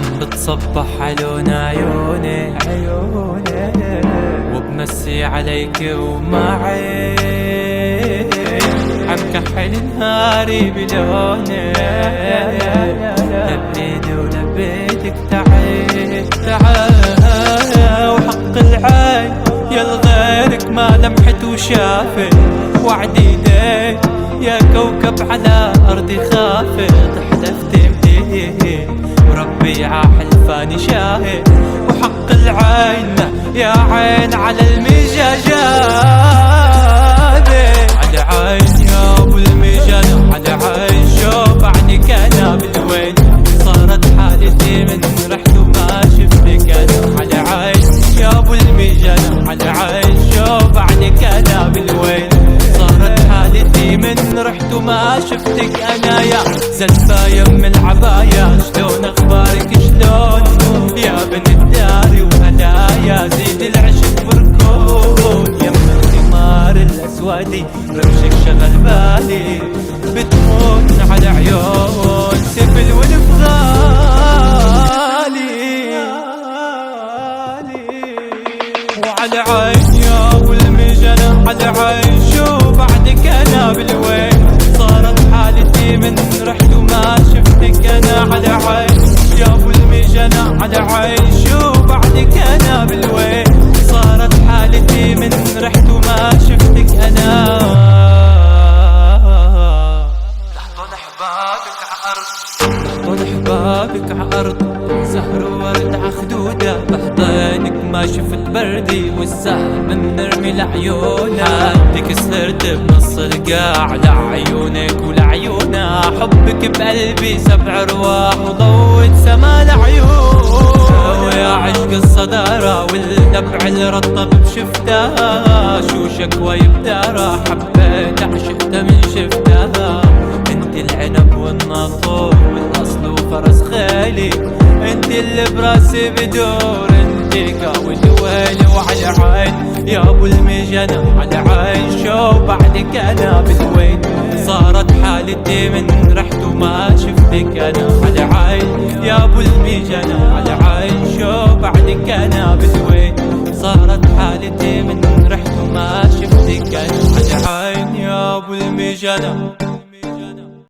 عم بتصبح علون عيوني وبمسي عليك ومعي عم كحل نهاري بلوني لبيدي ولبيتك تعي وحق العين يا لغيرك ما لمحت وشافت وعدي ليك يا كوكب على أرضي خافت حلفت بديه وربي عحلفاني شاهد وحق العين يا عين على المجاجات على عين يا ابو المجال على عين شوف عنك انا بالوين صارت حالتي من رحت وما شفتك انا على عين يا ابو المجال على عين شوف عنك انا بالوين صارت حالتي من رحت وما شفتك انا يا زلفة يم العباية شلون اخبارك شلون يا بنت الداري وهدايا زيد العشق بركون يم الثمار الاسودي رمشك شغل بالي بتموت على عيون سفل والفغالي وعلى عين يا ابو المجنة على عين شو بعدك انا بالوين صارت حالتي من رحت وما شفتك انا على عين يا ابو المجنة على عين شو بعدك انا بالوين صارت حالتي من رحت وما شفتك انا لحظة احبابك عأرض زهر وورد عخدودة بحضنك ما شفت بردي والسهم بنرمي لعيونها حدك سهرت بنص القاع لعيونك ولعيونها حبك بقلبي 7 أرواح وضوت سما العيون ويا عشق الصدارة والنبع الرطب بشفتها شو شكوى يبدارة حبيت عشقتها من شفتها انت العنب والناطور والاصل وفرس خيلي انت اللي براسي بدور انت قاول ويلي وعلى عين يا ابو المجنة على عين شو بعدك انا بالوين صارت حالتي من رحت وما شفتك انا على عين يا ابو المجنة على عين شو بعدك انا بالوين صارت حالتي من رحت وما شفتك انا على عين يا ابو المجنة